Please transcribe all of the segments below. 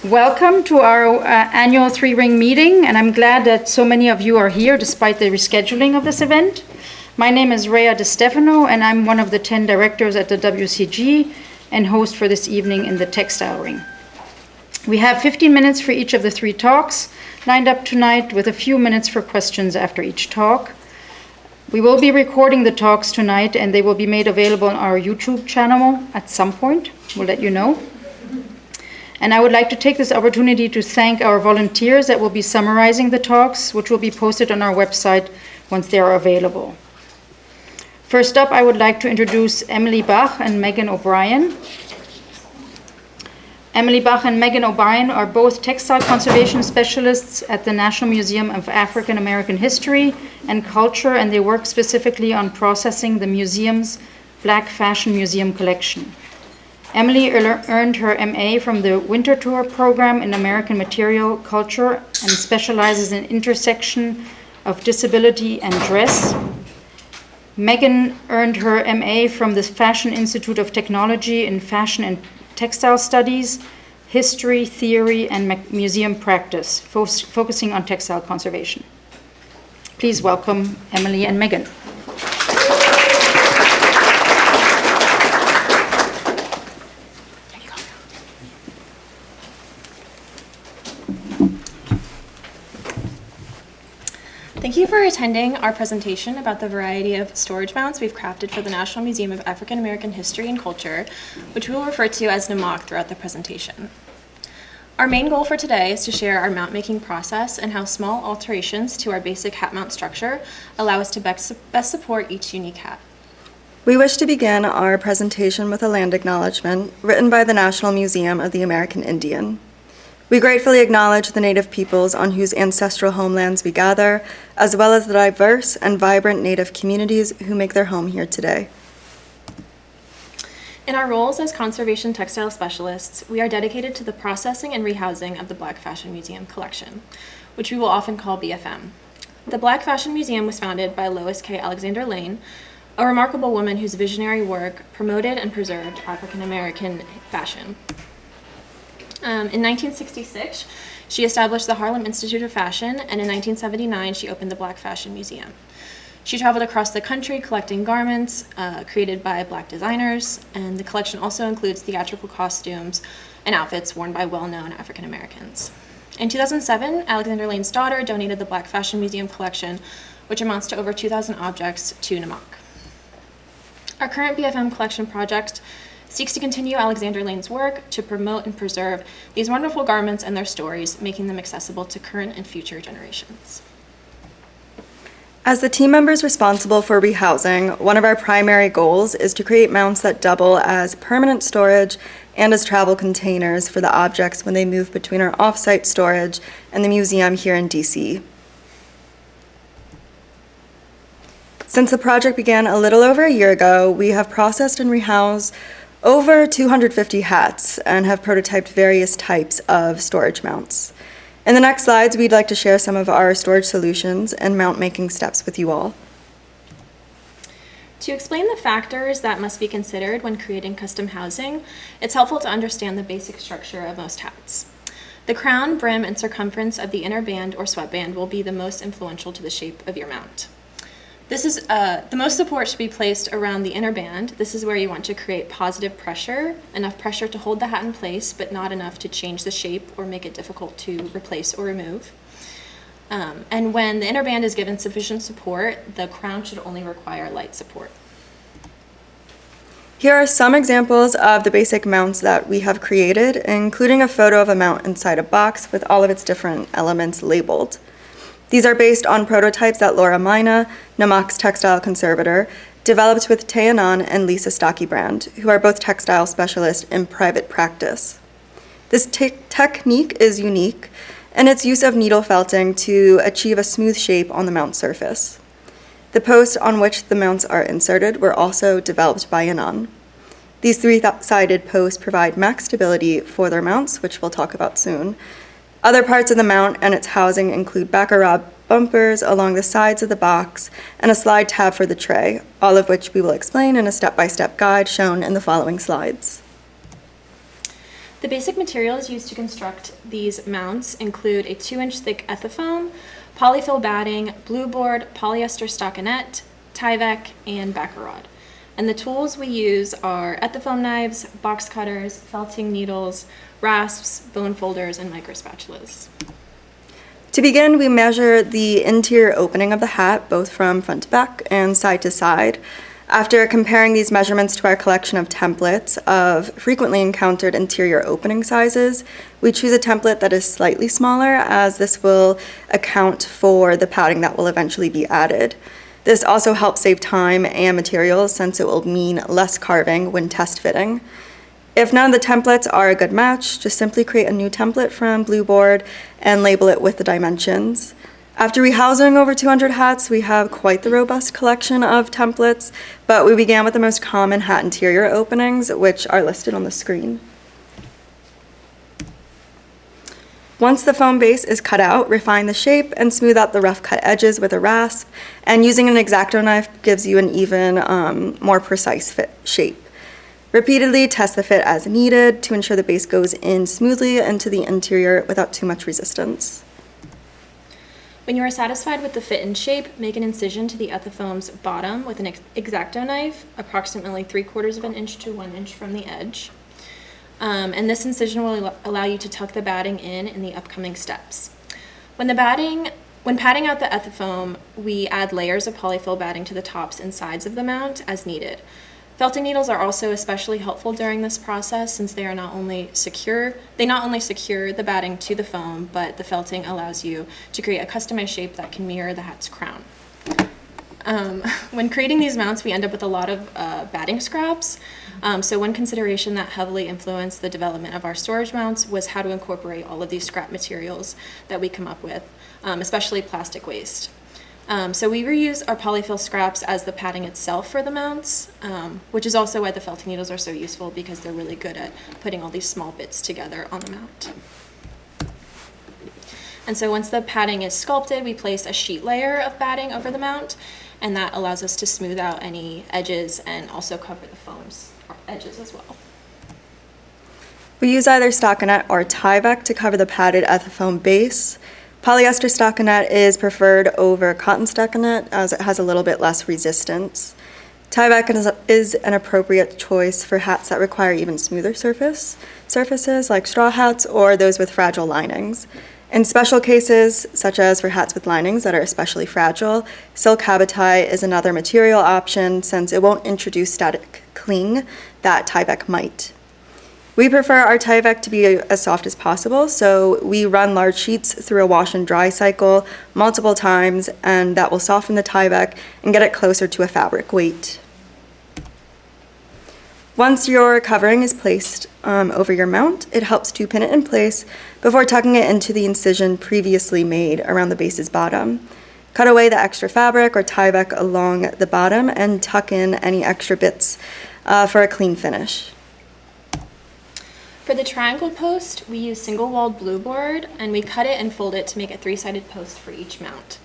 Welcome to our annual three-ring meeting, and I'm glad that so many of you are here despite the rescheduling of this event. My name is Rhea DeStefano, and I'm one of the 10 directors at the WCG and host for this evening in the Textile Ring. We have 15 minutes for each of the three talks lined up tonight, with a few minutes for questions after each talk. We will be recording the talks tonight, and they will be made available on our YouTube channel at some point. We'll let you know. And I would like to take this opportunity to thank our volunteers that will be summarizing the talks, which will be posted on our website once they are available. First up, I would like to introduce Emily Bach and Megan O'Brien. Emily Bach and Megan O'Brien are both textile conservation specialists at the National Museum of African American History and Culture, and they work specifically on processing the museum's Black Fashion Museum collection. Emily earned her MA from the Winter Tour program in American Material Culture and specializes in intersection of disability and dress. Megan earned her MA from the Fashion Institute of Technology in Fashion and Textile Studies, History, Theory, and Museum Practice, focusing on textile conservation. Please welcome Emily and Megan. Thank you for attending our presentation about the variety of storage mounts we've crafted for the National Museum of African American History and Culture, which we will refer to as NAMAC throughout the presentation. Our main goal for today is to share our mount making process and how small alterations to our basic hat mount structure allow us to best support each unique hat. We wish to begin our presentation with a land acknowledgement written by the National Museum of the American Indian. We gratefully acknowledge the Native peoples on whose ancestral homelands we gather, as well as the diverse and vibrant Native communities who make their home here today. In our roles as conservation textile specialists, we are dedicated to the processing and rehousing of the Black Fashion Museum collection, which we will often call BFM. The Black Fashion Museum was founded by Lois K. Alexander Lane, a remarkable woman whose visionary work promoted and preserved African American fashion. In 1966, she established the Harlem Institute of Fashion, and in 1979, she opened the Black Fashion Museum. She traveled across the country collecting garments created by Black designers, and the collection also includes theatrical costumes and outfits worn by well-known African Americans. In 2007, Alexander Lane's daughter donated the Black Fashion Museum collection, which amounts to over 2,000 objects, to NAMAC. Our current BFM collection project seeks to continue Alexander Lane's work to promote and preserve these wonderful garments and their stories, making them accessible to current and future generations. As the team members responsible for rehousing, one of our primary goals is to create mounts that double as permanent storage and as travel containers for the objects when they move between our off-site storage and the museum here in DC. Since the project began a little over a year ago, we have processed and rehoused over 250 hats and have prototyped various types of storage mounts. In the next slides, we'd like to share some of our storage solutions and mount making steps with you all. To explain the factors that must be considered when creating custom housing, it's helpful to understand the basic structure of most hats. The crown, brim, and circumference of the inner band or sweatband will be the most influential to the shape of your mount. This is the most support should be placed around the inner band. This is where you want to create positive pressure, enough pressure to hold the hat in place, but not enough to change the shape or make it difficult to replace or remove. And when the inner band is given sufficient support, the crown should only require light support. Here are some examples of the basic mounts that we have created, including a photo of a mount inside a box with all of its different elements labeled. These are based on prototypes that Laura Mina, NAMAC's textile conservator, developed with Tayanan and Lisa Stockybrand, who are both textile specialists in private practice. This technique is unique in its use of needle felting to achieve a smooth shape on the mount surface. The posts on which the mounts are inserted were also developed by Yanan. These three-sided posts provide max stability for their mounts, which we'll talk about soon. Other parts of the mount and its housing include Baccarat bumpers along the sides of the box and a slide tab for the tray, all of which we will explain in a step-by-step guide shown in the following slides. The basic materials used to construct these mounts include a 2-inch thick ethafoam, polyfill batting, blue board, polyester stockinette, Tyvek, and Baccarat. And the tools we use are ethafoam knives, box cutters, felting needles, rasps, bone folders, and micro spatulas. To begin, we measure the interior opening of the hat, both from front to back and side to side. After comparing these measurements to our collection of templates of frequently encountered interior opening sizes, we choose a template that is slightly smaller, as this will account for the padding that will eventually be added. This also helps save time and materials, since it will mean less carving when test fitting. If none of the templates are a good match, just simply create a new template from Blueboard and label it with the dimensions. After rehousing over 200 hats, we have quite the robust collection of templates, but we began with the most common hat interior openings, which are listed on the screen. Once the foam base is cut out, refine the shape and smooth out the rough cut edges with a rasp, and using an X-Acto knife gives you an even more precise fit shape. Repeatedly test the fit as needed to ensure the base goes in smoothly into the interior without too much resistance. When you are satisfied with the fit and shape, make an incision to the ethafoam's bottom with an X-Acto knife, approximately 3/4 of an inch to 1 inch from the edge. And this incision will allow you to tuck the batting in the upcoming steps. When padding out the ethafoam, we add layers of polyfill batting to the tops and sides of the mount as needed. Felting needles are also especially helpful during this process, since they not only secure the batting to the foam, but the felting allows you to create a customized shape that can mirror the hat's crown. When creating these mounts, we end up with a lot of batting scraps. So one consideration that heavily influenced the development of our storage mounts was how to incorporate all of these scrap materials that we come up with, especially plastic waste. So we reuse our polyfill scraps as the padding itself for the mounts, which is also why the felting needles are so useful, because they're really good at putting all these small bits together on the mount. And so once the padding is sculpted, we place a sheet layer of batting over the mount, and that allows us to smooth out any edges and also cover the foam's edges as well. We use either stockinette or Tyvek to cover the padded ethafoam base. Polyester stockinette is preferred over cotton stockinette, as it has a little bit less resistance. Tyvek is an appropriate choice for hats that require even smoother surfaces like straw hats or those with fragile linings. In special cases, such as for hats with linings that are especially fragile, silk habitai is another material option, since it won't introduce static cling that Tyvek might. We prefer our Tyvek to be as soft as possible, so we run large sheets through a wash and dry cycle multiple times, and that will soften the Tyvek and get it closer to a fabric weight. Once your covering is placed over your mount, it helps to pin it in place before tucking it into the incision previously made around the base's bottom. Cut away the extra fabric or Tyvek along the bottom and tuck in any extra bits for a clean finish. For the triangle post, we use single-walled blue board, and we cut it and fold it to make a 3-sided post for each mount.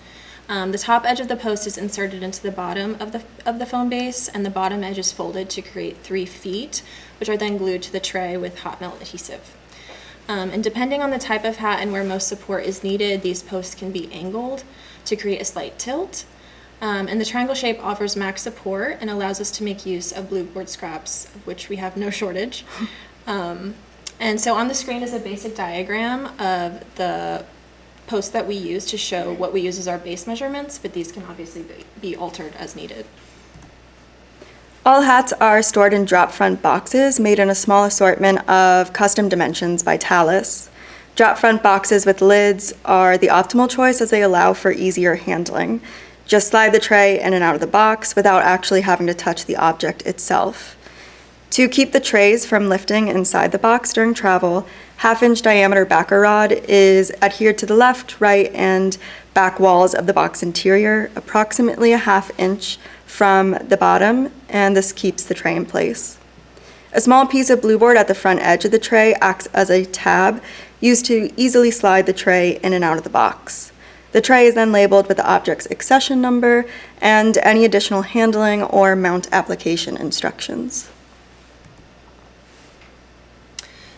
The top edge of the post is inserted into the bottom of the foam base, and the bottom edge is folded to create 3 feet, which are then glued to the tray with hot melt adhesive. And depending on the type of hat and where most support is needed, these posts can be angled to create a slight tilt. And the triangle shape offers max support and allows us to make use of blue board scraps, of which we have no shortage. And so on the screen is a basic diagram of the posts that we use to show what we use as our base measurements, but these can obviously be altered as needed. All hats are stored in drop front boxes made in a small assortment of custom dimensions by Talus. Drop front boxes with lids are the optimal choice, as they allow for easier handling. Just slide the tray in and out of the box without actually having to touch the object itself. To keep the trays from lifting inside the box during travel, 1/2-inch diameter backer rod is adhered to the left, right, and back walls of the box interior, approximately 1/2 inch from the bottom, and this keeps the tray in place. A small piece of blue board at the front edge of the tray acts as a tab used to easily slide the tray in and out of the box. The tray is then labeled with the object's accession number and any additional handling or mount application instructions.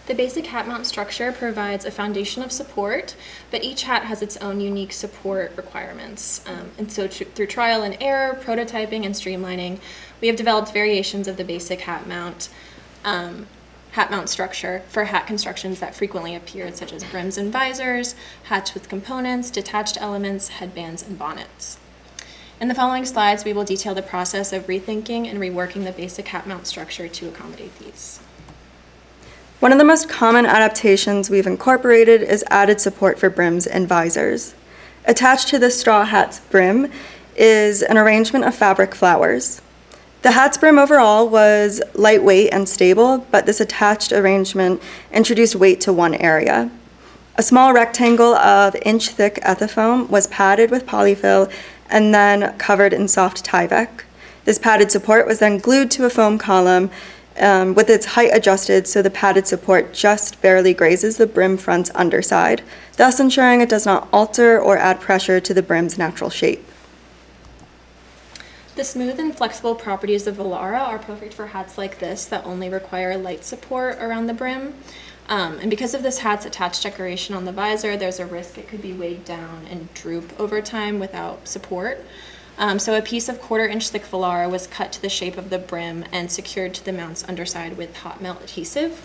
The basic hat mount structure provides a foundation of support, but each hat has its own unique support requirements. And so through trial and error, prototyping, and streamlining, we have developed variations of the basic hat mount structure for hat constructions that frequently appeared, such as brims and visors, hats with components, detached elements, headbands, and bonnets. In the following slides, we will detail the process of rethinking and reworking the basic hat mount structure to accommodate these. One of the most common adaptations we've incorporated is added support for brims and visors. Attached to the straw hat's brim is an arrangement of fabric flowers. The hat's brim overall was lightweight and stable, but this attached arrangement introduced weight to one area. A small rectangle of inch-thick ethafoam was padded with polyfill and then covered in soft Tyvek. This padded support was then glued to a foam column with its height adjusted so the padded support just barely grazes the brim front's underside, thus ensuring it does not alter or add pressure to the brim's natural shape. The smooth and flexible properties of Volara are perfect for hats like this that only require light support around the brim. And because of this hat's attached decoration on the visor, there's a risk it could be weighed down and droop over time without support. So a piece of 1/4 inch thick Volara was cut to the shape of the brim and secured to the mount's underside with hot melt adhesive.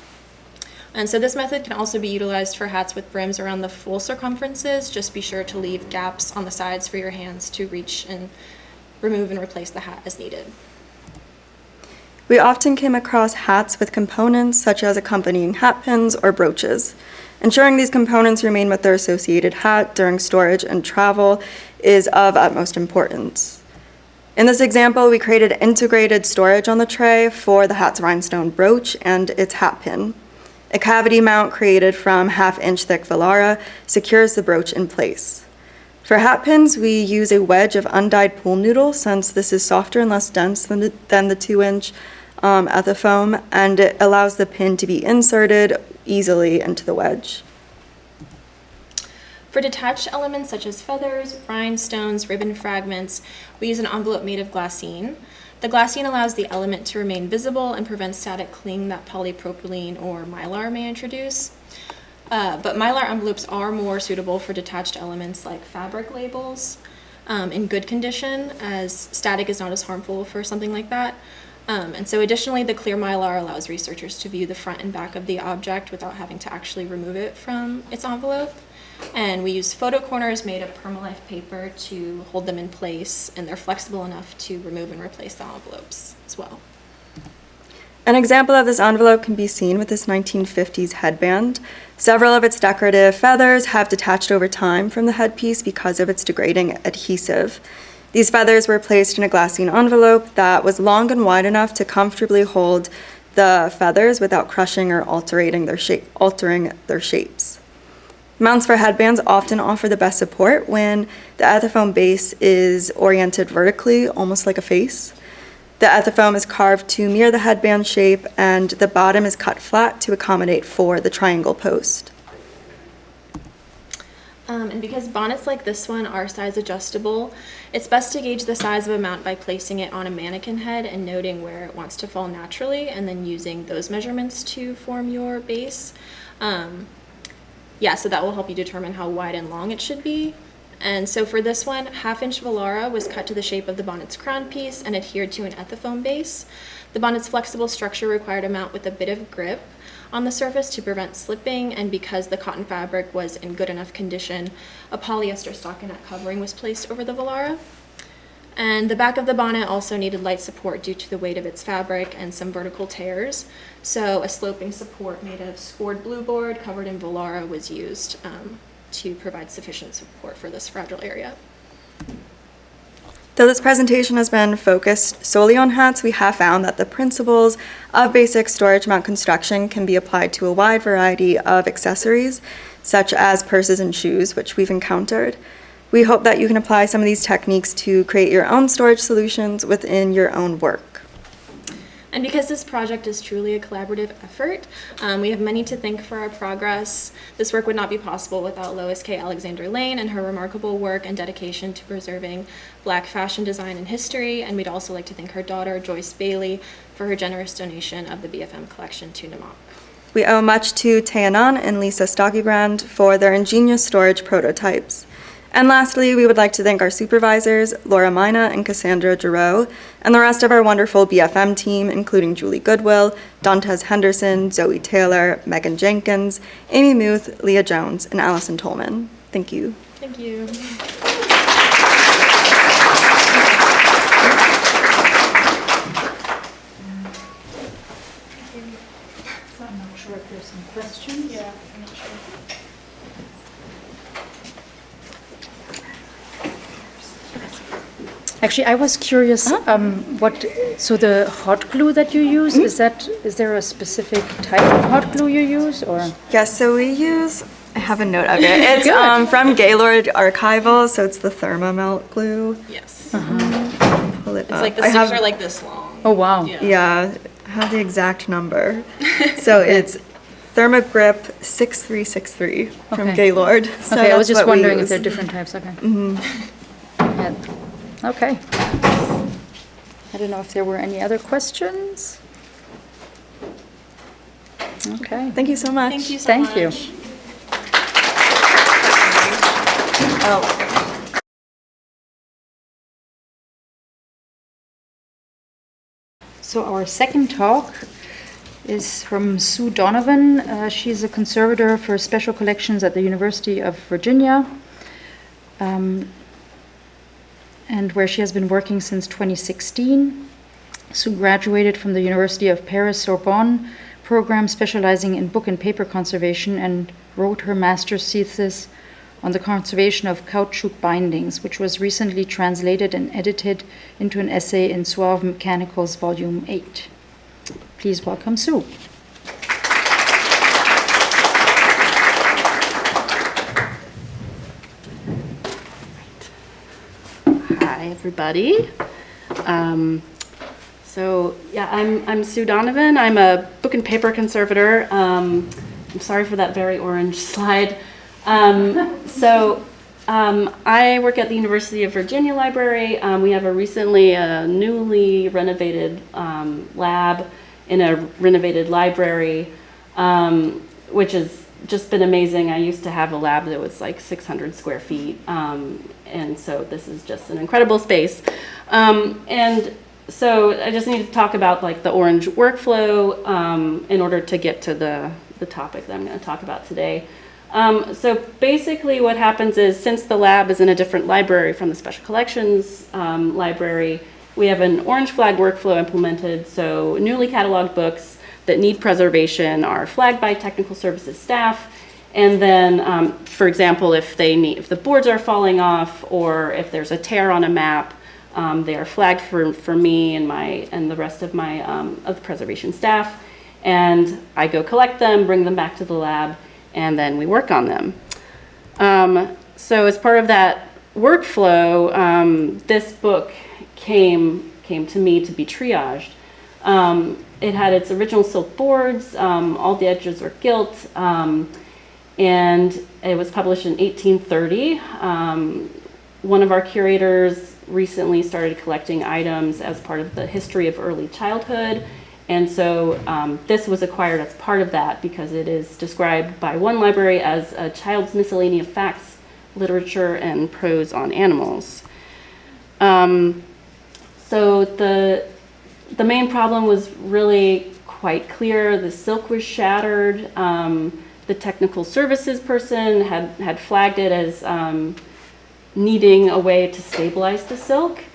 And so this method can also be utilized for hats with brims around the full circumferences. Just be sure to leave gaps on the sides for your hands to reach and remove and replace the hat as needed. We often came across hats with components such as accompanying hat pins or brooches. Ensuring these components remain with their associated hat during storage and travel is of utmost importance. In this example, we created integrated storage on the tray for the hat's rhinestone brooch and its hat pin. A cavity mount created from 1/2 inch thick Volara secures the brooch in place. For hat pins, we use a wedge of undyed pool noodle since this is softer and less dense than the 2-inch ethafoam, and it allows the pin to be inserted easily into the wedge. For detached elements such as feathers, rhinestones, ribbon fragments, we use an envelope made of glassine. The glassine allows the element to remain visible and prevents static cling that polypropylene or mylar may introduce. But mylar envelopes are more suitable for detached elements like fabric labels in good condition, as static is not as harmful for something like that. And so additionally, the clear mylar allows researchers to view the front and back of the object without having to actually remove it from its envelope. And we use photo corners made of permalife paper to hold them in place, and they're flexible enough to remove and replace the envelopes as well. An example of this envelope can be seen with this 1950s headband. Several of its decorative feathers have detached over time from the headpiece because of its degrading adhesive. These feathers were placed in a glassine envelope that was long and wide enough to comfortably hold the feathers without crushing or altering their shapes. Mounts for headbands often offer the best support when the ethafoam base is oriented vertically, almost like a face. The ethafoam is carved to mirror the headband shape, and the bottom is cut flat to accommodate for the triangle post. And because bonnets like this one are size adjustable, it's best to gauge the size of a mount by placing it on a mannequin head and noting where it wants to fall naturally, and then using those measurements to form your base. So that will help you determine how wide and long it should be. And so for this one, 1/2 inch Volara was cut to the shape of the bonnet's crown piece and adhered to an ethafoam base. The bonnet's flexible structure required a mount with a bit of grip on the surface to prevent slipping, and because the cotton fabric was in good enough condition, a polyester stockinette covering was placed over the Volara. And the back of the bonnet also needed light support due to the weight of its fabric and some vertical tears. So a sloping support made of scored blue board covered in Volara was used to provide sufficient support for this fragile area. Though this presentation has been focused solely on hats, we have found that the principles of basic storage mount construction can be applied to a wide variety of accessories, such as purses and shoes, which we've encountered. We hope that you can apply some of these techniques to create your own storage solutions within your own work. And because this project is truly a collaborative effort, we have many to thank for our progress. This work would not be possible without Lois K. Alexander Lane and her remarkable work and dedication to preserving Black fashion design and history. And we'd also like to thank her daughter, Joyce Bailey, for her generous donation of the BFM collection to NMOC. We owe much to Tayanan and Lisa Stockybrand for their ingenious storage prototypes. And lastly, we would like to thank our supervisors, Laura Mina and Cassandra Giroux, and the rest of our wonderful BFM team, including Julie Goodwill, Dantes Henderson, Zoe Taylor, Megan Jenkins, Amy Muth, Leah Jones, and Allison Tolman. Thank you. Thank you. So I'm not sure if there's some questions. Yeah, I'm not sure. Actually, I was curious, so the hot glue that you use, is there a specific type of hot glue you use, or? Yes, so we use, I have a note of it. It's Good. from Gaylord Archival, so it's the Thermomelt glue. Yes. Pull it It's up. like the I sticks have- are like this long. Oh, wow. Yeah, I have the exact number. So it's Thermogrip 6363 from Okay. Gaylord. So Okay, I was that's just what we wondering if use. there are different types, okay. Yeah. Okay. I don't know if there were any other questions? Okay. Thank you so much. Thank you so Thank much. you. So our second talk is from Sue Donovan. She's a conservator for special collections at the University of Virginia, and where she has been working since 2016. Sue graduated from the University of Paris-Sorbonne program specializing in book and paper conservation and wrote her master's thesis on the conservation of caoutchouc bindings, which was recently translated and edited into an essay in Suave Mechanicals Volume 8. Please welcome Sue. Hi, everybody. I'm Sue Donovan. I'm a book and paper conservator. I'm sorry for that very orange slide. I work at the University of Virginia Library. We have a newly renovated lab in a renovated library, which has just been amazing. I used to have a lab that was like 600 square feet, and so this is just an incredible space. So I just need to talk about like the orange workflow in order to get to the topic that I'm going to talk about today. So basically what happens is, since the lab is in a different library from the Special Collections library, we have an orange flag workflow implemented. So newly cataloged books that need preservation are flagged by technical services staff. And then, for example, if the boards are falling off, or if there's a tear on a map, they are flagged for me and the rest of the preservation staff. And I go collect them, bring them back to the lab, and then we work on them. So as part of that workflow, this book came to me to be triaged. It had its original silk boards, all the edges were gilt, and it was published in 1830. One of our curators recently started collecting items as part of the history of early childhood. And so this was acquired as part of that, because it is described by one library as a child's miscellaneous facts, literature, and prose on animals. So the main problem was really quite clear. The silk was shattered. The technical services person had flagged it as needing a way to stabilize the silk.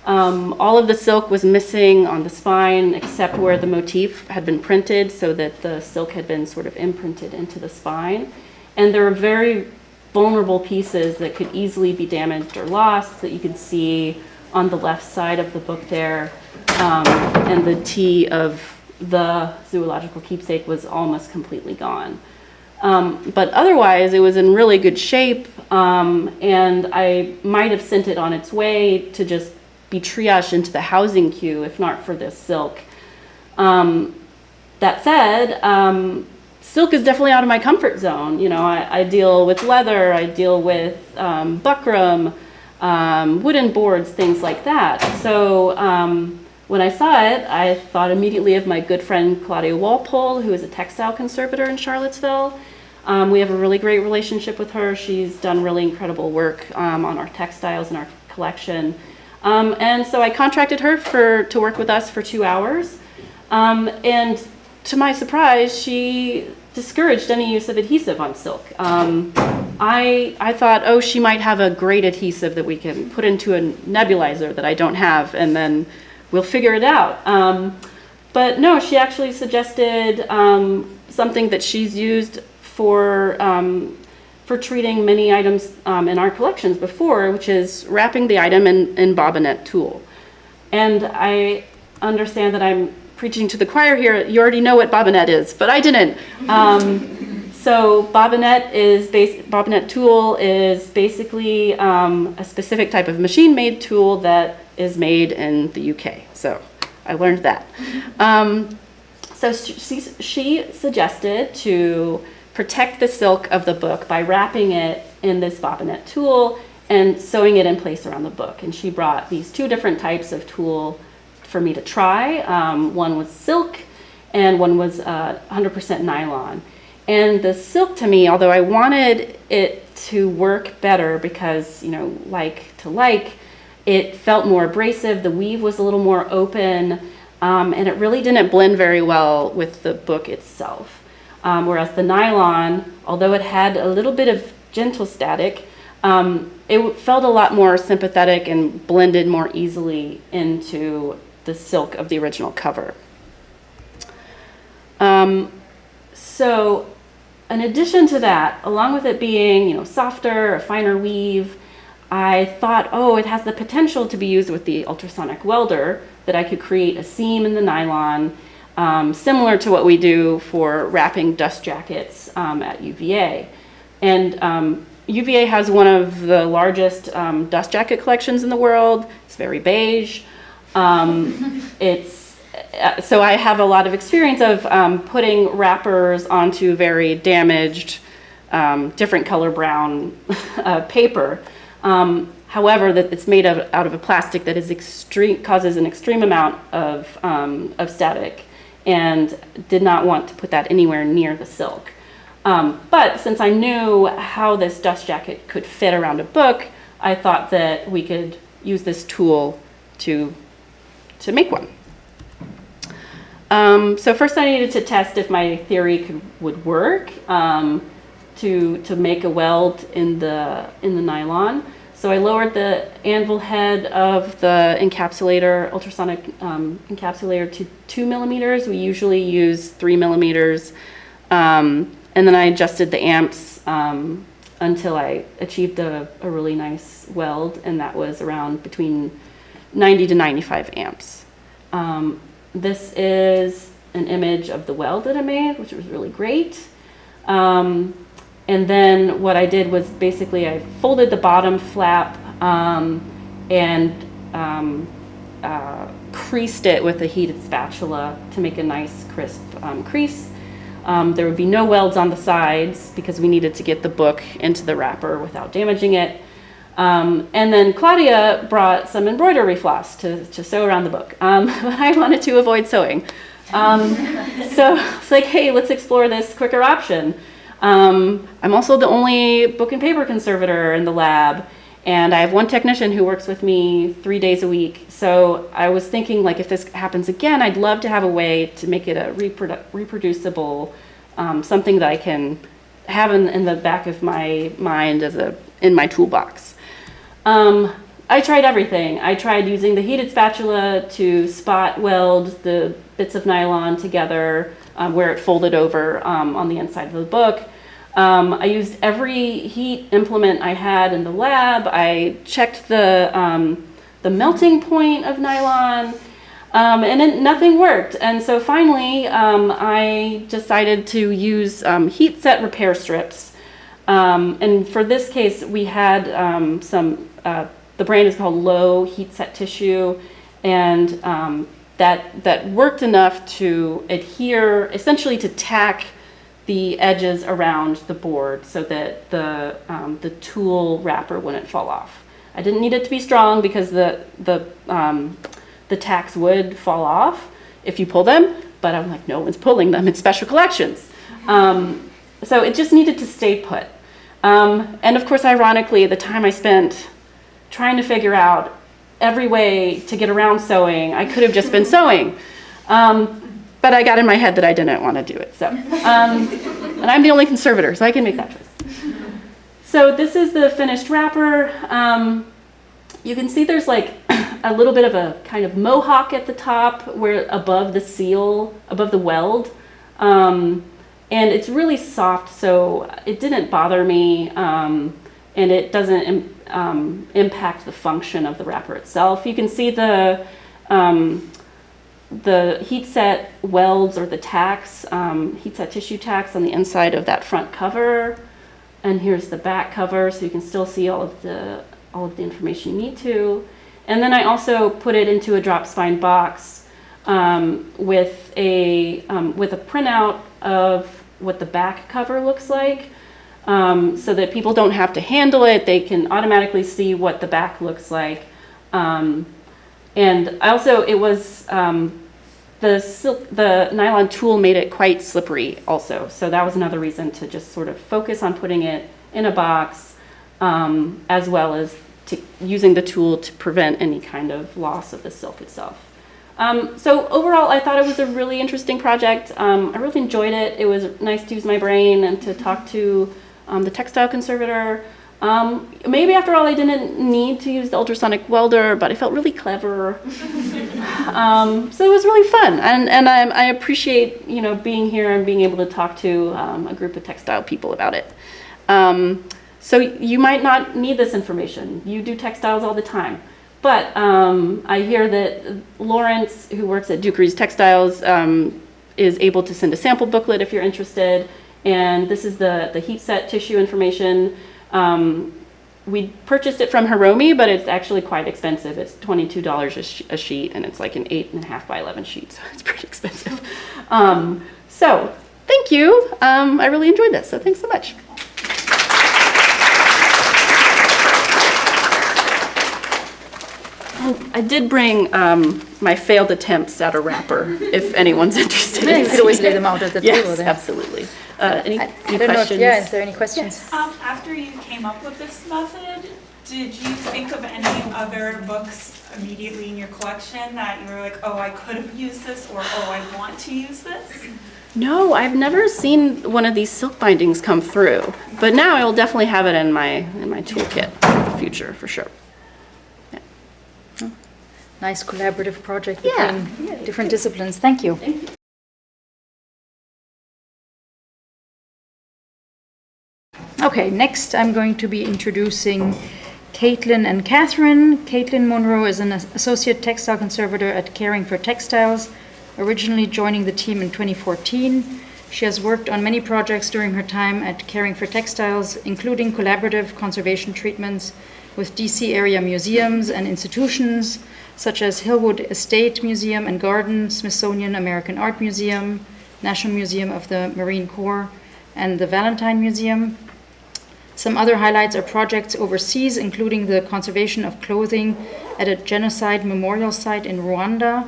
All of the silk was missing on the spine except where the motif had been printed, so that the silk had been sort of imprinted into the spine. And there were very vulnerable pieces that could easily be damaged or lost, that you can see on the left side of the book there. And the T of the Zoological Keepsake was almost completely gone. But otherwise, it was in really good shape, and I might have sent it on its way to just be triaged into the housing queue if not for this silk. That said, silk is definitely out of my comfort zone. You know, I deal with leather, I deal with buckram, wooden boards, things like that. So when I saw it, I thought immediately of my good friend Claudia Walpole, who is a textile conservator in Charlottesville. We have a really great relationship with her. She's done really incredible work on our textiles and our collection. And so I contracted her to work with us for 2 hours. And to my surprise, she discouraged any use of adhesive on silk. I thought, oh, she might have a great adhesive that we can put into a nebulizer that I don't have, and then we'll figure it out. But no, she actually suggested something that she's used for treating many items in our collections before, which is wrapping the item in bobbinet tulle. And I understand that I'm preaching to the choir here. You already know what bobbinet is, but I didn't. So bobbinet tulle is basically a specific type of machine-made tulle that is made in the UK. So I learned that. So she suggested to protect the silk of the book by wrapping it in this bobbinet tulle and sewing it in place around the book. And she brought these 2 different types of tulle for me to try. One was silk and one was 100% nylon. And the silk, to me, although I wanted it to work better because, you know, it felt more abrasive, the weave was a little more open, and it really didn't blend very well with the book itself. Whereas the nylon, although it had a little bit of gentle static, it felt a lot more sympathetic and blended more easily into the silk of the original cover. So in addition to that, along with it being, you know, softer, a finer weave, I thought, oh, it has the potential to be used with the ultrasonic welder, that I could create a seam in the nylon, similar to what we do for wrapping dust jackets at UVA. And UVA has one of the largest dust jacket collections in the world. It's very beige. So I have a lot of experience of putting wrappers onto very damaged, different color brown paper. However, that it's made out of a plastic that is causes an extreme amount of static, and did not want to put that anywhere near the silk. But since I knew how this dust jacket could fit around a book, I thought that we could use this tool to make one. So first I needed to test if my theory would work to make a weld in the nylon. So I lowered the anvil head of the encapsulator, ultrasonic encapsulator, to 2 millimeters. We usually use 3 millimeters. And then I adjusted the amps until I achieved a really nice weld, and that was around between 90 to 95 amps. This is an image of the weld that I made, which was really great. And then what I did was basically I folded the bottom flap and creased it with a heated spatula to make a nice crisp crease. There would be no welds on the sides because we needed to get the book into the wrapper without damaging it. And then Claudia brought some embroidery floss to sew around the book. But I wanted to avoid sewing. So it's like, hey, let's explore this quicker option. I'm also the only book and paper conservator in the lab, and I have one technician who works with me 3 days a week. So I was thinking, like, if this happens again, I'd love to have a way to make it a reproducible, something that I can have in the back of my mind in my toolbox. I tried everything. I tried using the heated spatula to spot weld the bits of nylon together where it folded over on the inside of the book. I used every heat implement I had in the lab. I checked the melting point of nylon, and nothing worked. And so finally, I decided to use heat set repair strips. And for this case, we had the brand is called Low Heat Set Tissue, and that worked enough to adhere, essentially to tack the edges around the board so that the tulle wrapper wouldn't fall off. I didn't need it to be strong because the the tacks would fall off if you pull them, but I'm like, no one's pulling them, it's special collections. So it just needed to stay put. And of course, ironically, the time I spent trying to figure out every way to get around sewing, I could have just been sewing. But I got in my head that I didn't want to do it. So, and I'm the only conservator, so I can make that choice. So this is the finished wrapper. You can see there's like a little bit of a kind of mohawk at the top where above the seal, above the weld. And it's really soft, so it didn't bother me, and it doesn't impact the function of the wrapper itself. You can see the heat set welds or the tacks, heat set tissue tacks on the inside of that front cover. And here's the back cover, so you can still see all of the information you need to. And then I also put it into a drop spine box with a printout of what the back cover looks like, so that people don't have to handle it. They can automatically see what the back looks like. And also, it was the nylon tool made it quite slippery also. So that was another reason to just sort of focus on putting it in a box, as well as using the tool to prevent any kind of loss of the silk itself. So overall, I thought it was a really interesting project. I really enjoyed it. It was nice to use my brain and to talk to the textile conservator. Maybe after all, I didn't need to use the ultrasonic welder, but I felt really clever. So it was really fun, and I appreciate being here and being able to talk to a group of textile people about it. So you might not need this information. You do textiles all the time. But I hear that Lawrence, who works at Duke Reed's Textiles, is able to send a sample booklet if you're interested. And this is the heat set tissue information. We purchased it from Hiromi, but it's actually quite expensive. It's $22 a sheet, and it's like an 8.5 by 11 sheet, so it's pretty expensive. So thank you. I really enjoyed this, so thanks so much. I did bring my failed attempts at a wrapper, if anyone's interested. Yeah, you could always lay them out at the table Yes, then. absolutely. Any I don't questions? know, is there any questions? After you came up with this method, did you think of any other books immediately in your collection that you were like, oh, I could have used this, or oh, I want to use this? No, I've never seen one of these silk bindings come through, but now I will definitely have it in my toolkit for the future, for sure. Nice collaborative project Yeah. between different disciplines. Thank you. Okay, next I'm going to be introducing Kaitlyn and Katherine. Kaitlyn Monroe is an associate textile conservator at Caring for Textiles, originally joining the team in 2014. She has worked on many projects during her time at Caring for Textiles, including collaborative conservation treatments with DC area museums and institutions, such as Hillwood Estate Museum and Garden, Smithsonian American Art Museum, National Museum of the Marine Corps, and the Valentine Museum. Some other highlights are projects overseas, including the conservation of clothing at a genocide memorial site in Rwanda,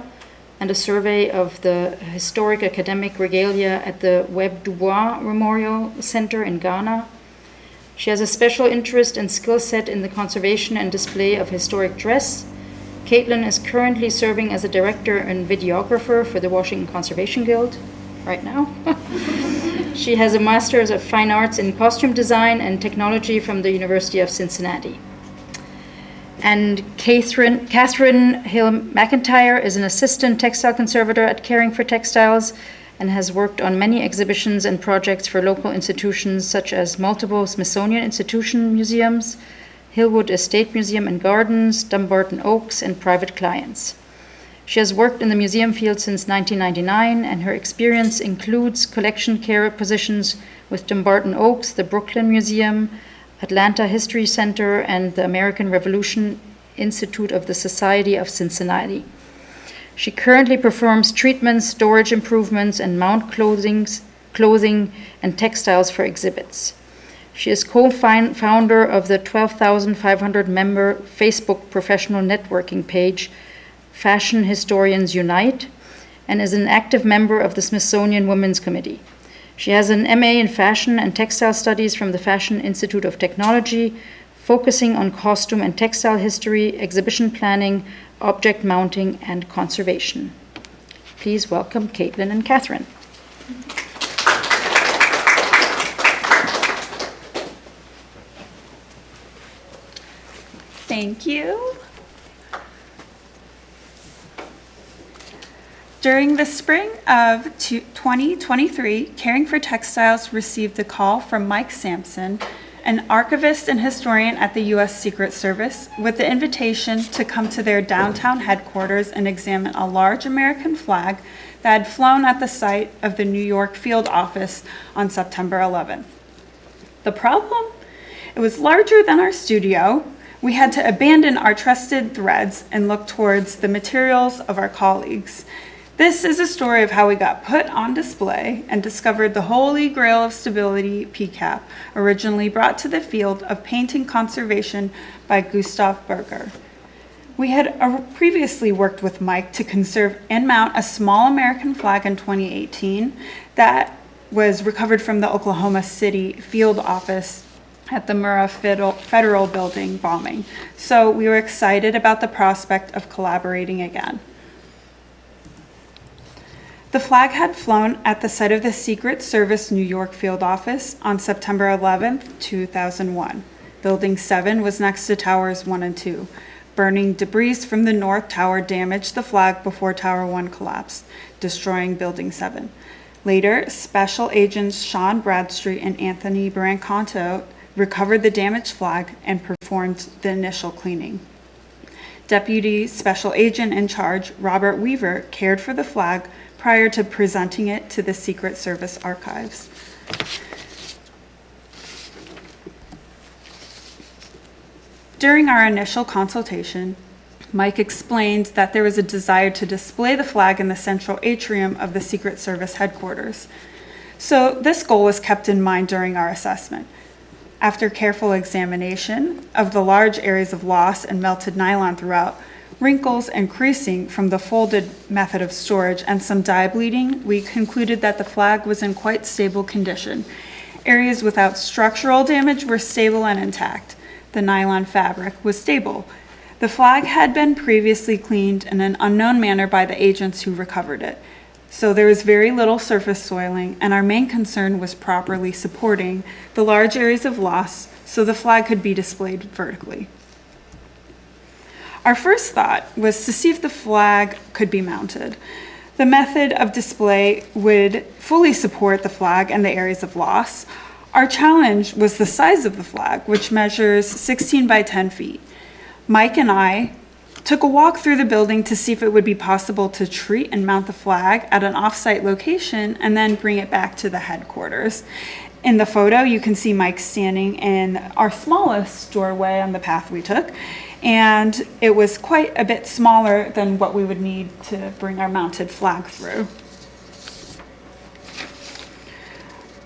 and a survey of the historic academic regalia at the Webb Dubois Memorial Center in Ghana. She has a special interest and skill set in the conservation and display of historic dress. Kaitlyn is currently serving as a director and videographer for the Washington Conservation Guild right now. She has a Master's of Fine Arts in Costume Design and Technology from the University of Cincinnati. And Katherine Hill McIntyre is an assistant textile conservator at Caring for Textiles and has worked on many exhibitions and projects for local institutions such as multiple Smithsonian Institution museums, Hillwood Estate Museum and Gardens, Dumbarton Oaks, and private clients. She has worked in the museum field since 1999, and her experience includes collection care positions with Dumbarton Oaks, the Brooklyn Museum, Atlanta History Center, and the American Revolution Institute of the Society of Cincinnati. She currently performs treatments, storage improvements, and mount clothing and textiles for exhibits. She is co-founder of the 12,500 member Facebook professional networking page, Fashion Historians Unite, and is an active member of the Smithsonian Women's Committee. She has an MA in Fashion and Textile Studies from the Fashion Institute of Technology, focusing on costume and textile history, exhibition planning, object mounting, and conservation. Please welcome Kaitlyn and Katherine. Thank you. During the spring of 2023, Caring for Textiles received a call from Mike Sampson, an archivist and historian at the U.S. Secret Service, with the invitation to come to their downtown headquarters and examine a large American flag that had flown at the site of the New York field office on September 11th. The problem? It was larger than our studio. We had to abandon our trusted threads and look towards the materials of our colleagues. This is a story of how we got put on display and discovered the holy grail of stability PCAP, originally brought to the field of painting conservation by Gustav Berger. We had previously worked with Mike to conserve and mount a small American flag in 2018 that was recovered from the Oklahoma City field office at the Murrah Federal Building bombing. So we were excited about the prospect of collaborating again. The flag had flown at the site of the Secret Service New York field office on September 11th, 2001. Building 7 was next to Towers 1 and 2. Burning debris from the North Tower damaged the flag before Tower 1 collapsed, destroying Building 7. Later, Special Agents Sean Bradstreet and Anthony Branconto recovered the damaged flag and performed the initial cleaning. Deputy Special Agent in charge, Robert Weaver, cared for the flag prior to presenting it to the Secret Service archives. During our initial consultation, Mike explained that there was a desire to display the flag in the central atrium of the Secret Service headquarters. So this goal was kept in mind during our assessment. After careful examination of the large areas of loss and melted nylon throughout, wrinkles and creasing from the folded method of storage, and some dye bleeding, we concluded that the flag was in quite stable condition. Areas without structural damage were stable and intact. The nylon fabric was stable. The flag had been previously cleaned in an unknown manner by the agents who recovered it. So there was very little surface soiling, and our main concern was properly supporting the large areas of loss so the flag could be displayed vertically. Our first thought was to see if the flag could be mounted. The method of display would fully support the flag and the areas of loss. Our challenge was the size of the flag, which measures 16 by 10 feet. Mike and I took a walk through the building to see if it would be possible to treat and mount the flag at an off-site location and then bring it back to the headquarters. In the photo, you can see Mike standing in our smallest doorway on the path we took, and it was quite a bit smaller than what we would need to bring our mounted flag through.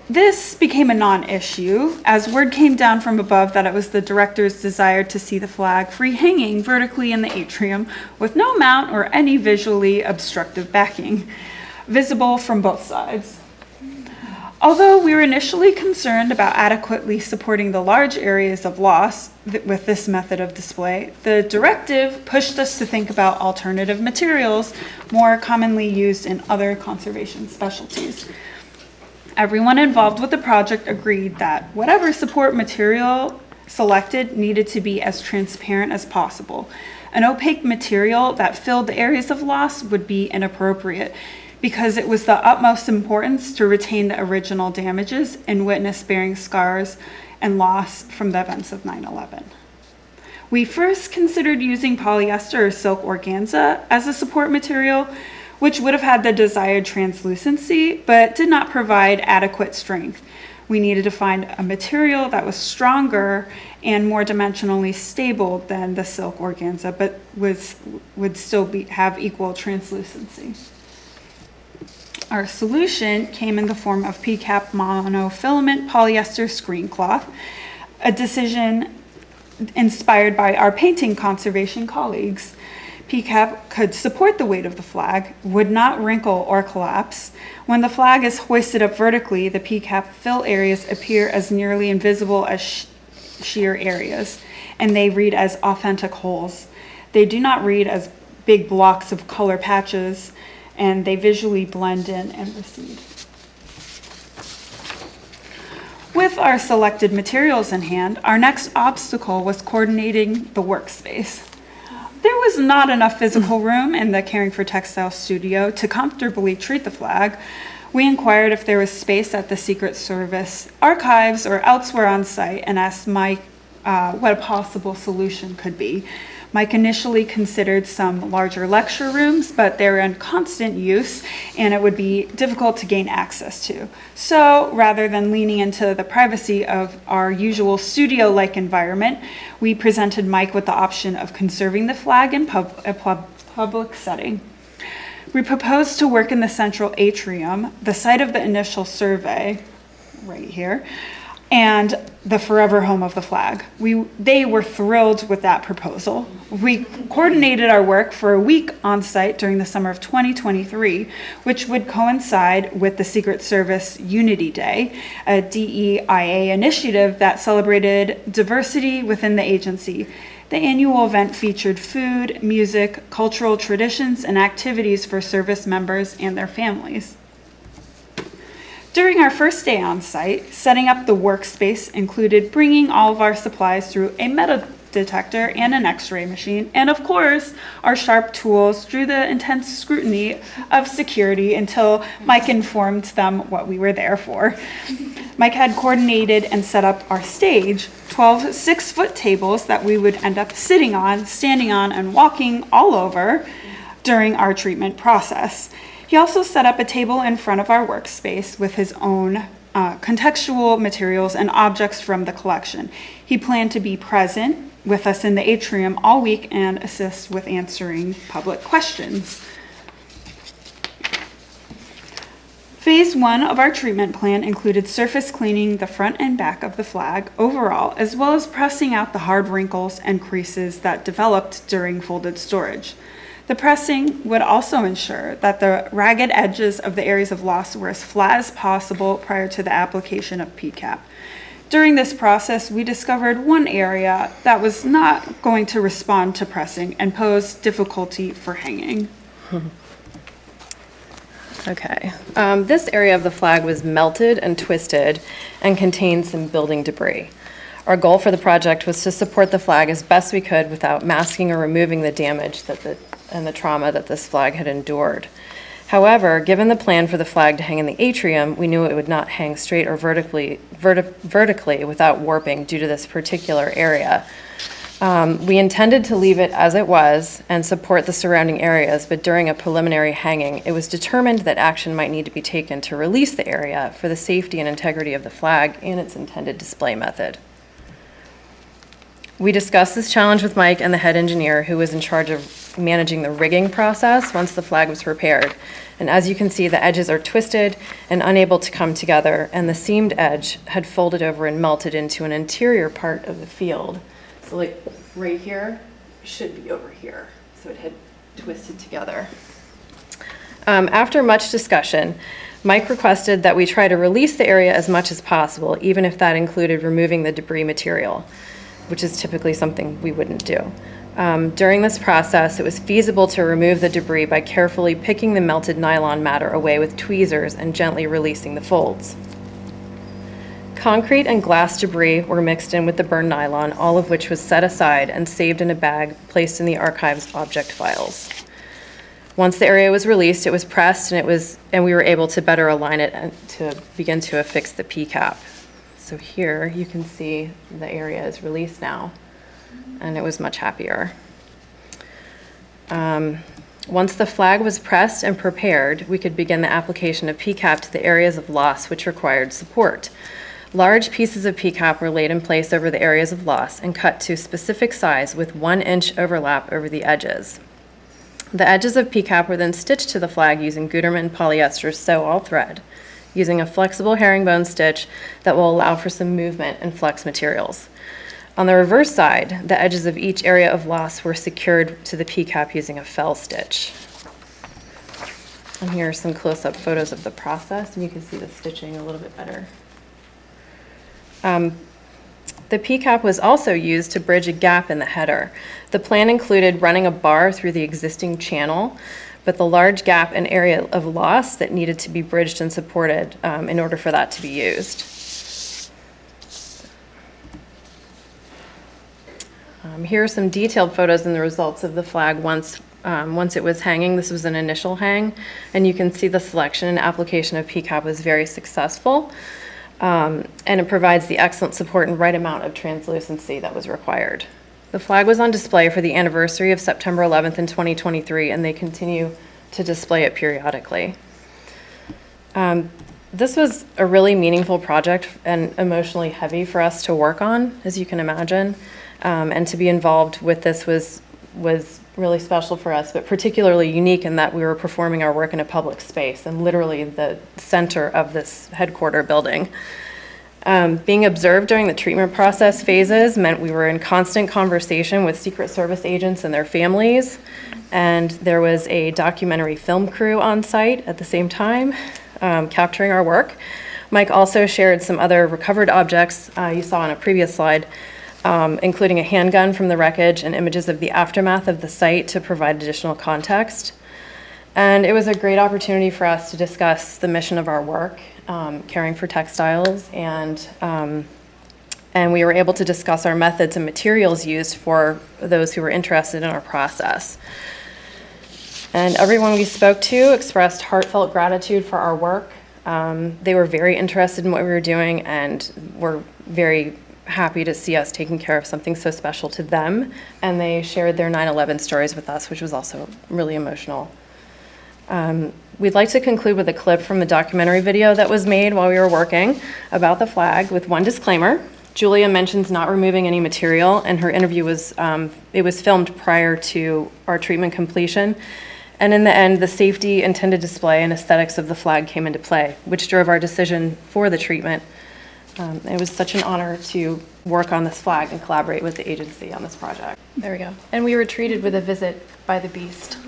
This became a non-issue as word came down from above that it was the director's desire to see the flag free hanging vertically in the atrium with no mount or any visually obstructive backing, visible from both sides. Although we were initially concerned about adequately supporting the large areas of loss with this method of display, the directive pushed us to think about alternative materials more commonly used in other conservation specialties. Everyone involved with the project agreed that whatever support material selected needed to be as transparent as possible. An opaque material that filled the areas of loss would be inappropriate because it was the utmost importance to retain the original damages and witness-bearing scars and loss from the events of 9/11. We first considered using polyester or silk organza as a support material, which would have had the desired translucency, but did not provide adequate strength. We needed to find a material that was stronger and more dimensionally stable than the silk organza, but would still have equal translucency. Our solution came in the form of PCAP monofilament polyester screen cloth, a decision inspired by our painting conservation colleagues. PCAP could support the weight of the flag, would not wrinkle or collapse. When the flag is hoisted up vertically, the PCAP fill areas appear as nearly invisible as sheer areas, and they read as authentic holes. They do not read as big blocks of color patches, and they visually blend in and recede. With our selected materials in hand, our next obstacle was coordinating the workspace. There was not enough physical room in the Caring for Textile studio to comfortably treat the flag. We inquired if there was space at the Secret Service archives or elsewhere on site and asked Mike what a possible solution could be. Mike initially considered some larger lecture rooms, but they're in constant use and it would be difficult to gain access to. So rather than leaning into the privacy of our usual studio-like environment, we presented Mike with the option of conserving the flag in a public setting. We proposed to work in the central atrium, the site of the initial survey, right here, and the forever home of the flag. They were thrilled with that proposal. We coordinated our work for a week on site during the summer of 2023, which would coincide with the Secret Service Unity Day, a DEIA initiative that celebrated diversity within the agency. The annual event featured food, music, cultural traditions, and activities for service members and their families. During our first day on site, setting up the workspace included bringing all of our supplies through a metal detector and an x-ray machine, and of course, our sharp tools through the intense scrutiny of security until Mike informed them what we were there for. Mike had coordinated and set up our stage, 12 6-foot tables that we would end up sitting on, standing on, and walking all over during our treatment process. He also set up a table in front of our workspace with his own contextual materials and objects from the collection. He planned to be present with us in the atrium all week and assist with answering public questions. Phase 1 of our treatment plan included surface cleaning the front and back of the flag overall, as well as pressing out the hard wrinkles and creases that developed during folded storage. The pressing would also ensure that the ragged edges of the areas of loss were as flat as possible prior to the application of PCAP. During this process, we discovered one area that was not going to respond to pressing and posed difficulty for hanging. Okay. This area of the flag was melted and twisted and contained some building debris. Our goal for the project was to support the flag as best we could without masking or removing the damage and the trauma that this flag had endured. However, given the plan for the flag to hang in the atrium, we knew it would not hang straight or vertically without warping due to this particular area. We intended to leave it as it was and support the surrounding areas, but during a preliminary hanging, it was determined that action might need to be taken to release the area for the safety and integrity of the flag and its intended display method. We discussed this challenge with Mike and the head engineer, who was in charge of managing the rigging process once the flag was prepared. And as you can see, the edges are twisted and unable to come together, and the seamed edge had folded over and melted into an interior part of the field. So like right here should be over here. So it had twisted together. After much discussion, Mike requested that we try to release the area as much as possible, even if that included removing the debris material, which is typically something we wouldn't do. During this process, it was feasible to remove the debris by carefully picking the melted nylon matter away with tweezers and gently releasing the folds. Concrete and glass debris were mixed in with the burned nylon, all of which was set aside and saved in a bag placed in the archive's object files. Once the area was released, it was pressed and we were able to better align it and to begin to affix the P-cap. So here you can see the area is released now, and it was much happier. Once the flag was pressed and prepared, we could begin the application of P-cap to the areas of loss which required support. Large pieces of P-cap were laid in place over the areas of loss and cut to specific size with 1-inch overlap over the edges. The edges of P-cap were then stitched to the flag using Gutermann polyester sew-all thread, using a flexible herringbone stitch that will allow for some movement and flex materials. On the reverse side, the edges of each area of loss were secured to the P-cap using a fell stitch. And here are some close-up photos of the process, and you can see the stitching a little bit better. The P-cap was also used to bridge a gap in the header. The plan included running a bar through the existing channel, but the large gap and area of loss that needed to be bridged and supported in order for that to be used. Here are some detailed photos and the results of the flag once it was hanging. This was an initial hang, and you can see the selection and application of P-cap was very successful, and it provides the excellent support and right amount of translucency that was required. The flag was on display for the anniversary of September 11th in 2023, and they continue to display it periodically. This was a really meaningful project and emotionally heavy for us to work on, as you can imagine. And to be involved with this was really special for us, but particularly unique in that we were performing our work in a public space and literally the center of this headquarter building. Being observed during the treatment process phases meant we were in constant conversation with Secret Service agents and their families, and there was a documentary film crew on site at the same time, capturing our work. Mike also shared some other recovered objects you saw on a previous slide, including a handgun from the wreckage and images of the aftermath of the site to provide additional context. And it was a great opportunity for us to discuss the mission of our work, caring for textiles, and we were able to discuss our methods and materials used for those who were interested in our process. And everyone we spoke to expressed heartfelt gratitude for our work. They were very interested in what we were doing and were very happy to see us taking care of something so special to them, and they shared their 9/11 stories with us, which was also really emotional. We'd like to conclude with a clip from a documentary video that was made while we were working about the flag with one disclaimer. Julia mentions not removing any material, and her interview was filmed prior to our treatment completion. And in the end, the safety, intended display, and aesthetics of the flag came into play, which drove our decision for the treatment. It was such an honor to work on this flag and collaborate with the agency on this project. There we go. And we were treated with a visit by the Beast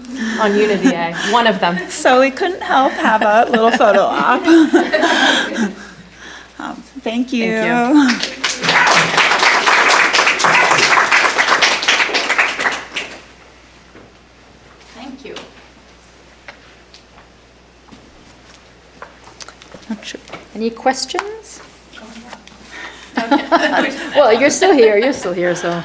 on Unity Day, one of them. So we couldn't help have a little photo op. Thank you. Thank you. Thank you. Any questions? Well, you're still here, so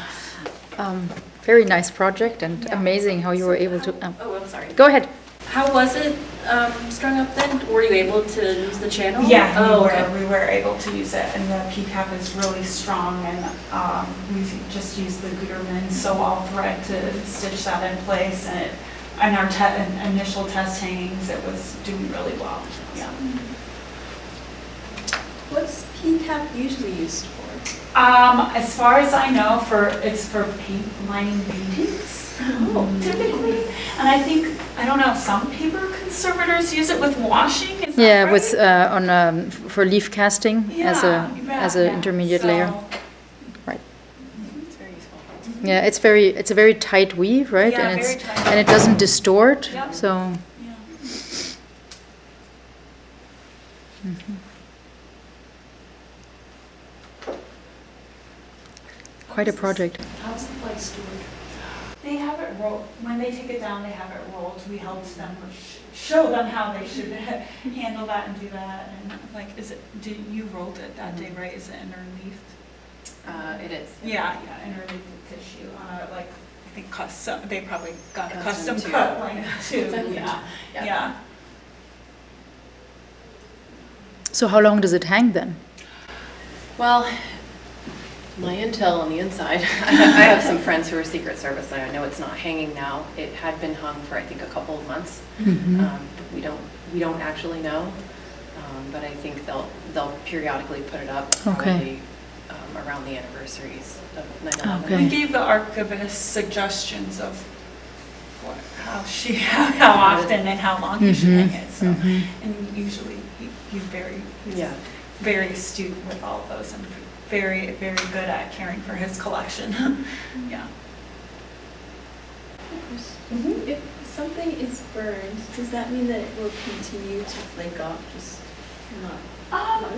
very nice project and amazing how you were able to. Oh, I'm sorry. Go ahead. How was it strung up then? Were you able to use the channel? Yeah, Oh, we were able to use it, and the P-cap is really strong, and we just used the Gutermann sew-all thread to stitch that in place, and in our initial test hangings, it was doing really well. Yeah. What's P-cap usually used for? As far as I know, it's for paint lining paintings. Typically, and I don't know, some paper conservators use it with washing. Is that Yeah, right? with for leaf casting as an intermediate layer. So- Right. It's very useful. Yeah, it's a very tight weave, right? Yeah, and very tight. and it doesn't distort. Yep. So Yeah. quite a project. How's the flag stored? They have it rolled. When they take it down, they have it rolled. We helped them show them how they should handle that and do that. And you rolled it that day, right? Is it interleaved? It is. Yeah, interleaved with tissue. I think custom. They probably got a Custom custom too. cut like too. Yeah. Yeah. So how long does it hang then? Well, my intel on the inside, I have some friends who are Secret Service, and I know it's not hanging now. It had been hung for, I think, a couple of months. We don't actually know, but I think they'll periodically put it up probably around the anniversaries of 9/11. Okay. We gave the archivist suggestions of how often and how long you should hang it. So, and usually he's very astute with all of those and very, very good at caring for his collection. Yeah. If something is burned, does that mean that it will continue to flake off, just not?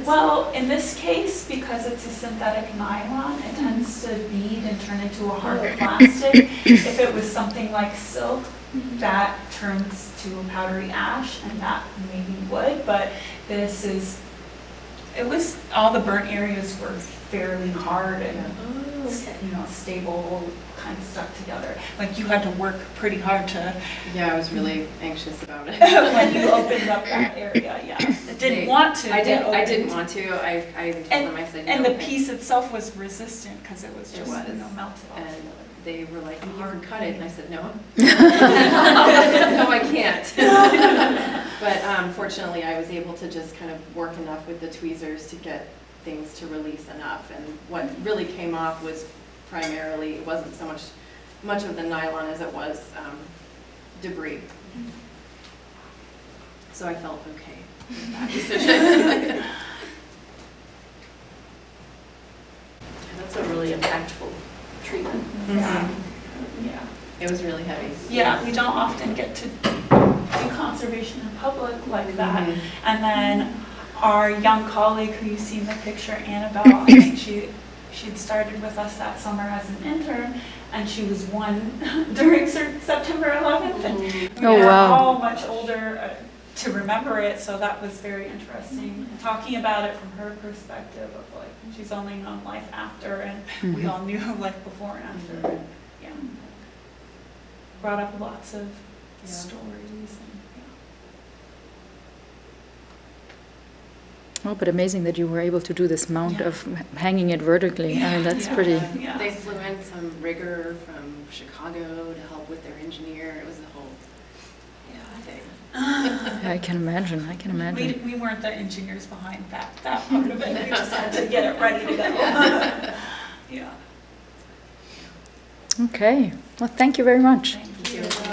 Well, in this case, because it's a synthetic nylon, it tends to bead and turn into a harder plastic. If it was something like silk, that turns to a powdery ash, and that maybe would, but this is, all the burnt areas were fairly hard and, stable, kind of stuck together. Like you had to work pretty hard to, Yeah, I was really anxious about it. when you opened up that area, yeah. It didn't want to. I get didn't opened. want to. I told them, I said, And no. the piece itself was resistant because it was just, melted off. And they were like, you can cut it. And I said, no. No, I can't. But fortunately, I was able to just kind of work enough with the tweezers to get things to release enough. And what really came off was primarily, it wasn't so much of the nylon as it was debris. So I felt okay with that decision. That's a really impactful treatment. Yeah. It was really heavy. Yeah, we don't often get to do conservation in public like that. And then our young colleague who you see in the picture, Annabelle, I think she'd started with us that summer as an intern, and she was one during September 11th. And we Oh, are wow. all much older to remember it, so that was very interesting. And talking about it from her perspective of like, she's only known life after, and we all knew life before and after. Yeah. Brought up lots of stories. And, Oh, but amazing that you were able to do this mount of hanging it vertically. I mean, that's pretty. Yeah. They flew in some rigger from Chicago to help with their engineer. It was a whole thing. I can imagine. I can imagine. We weren't the engineers behind that part of it. We just had to get it ready to go. Yeah. Okay. Well, thank you very much. Thank you.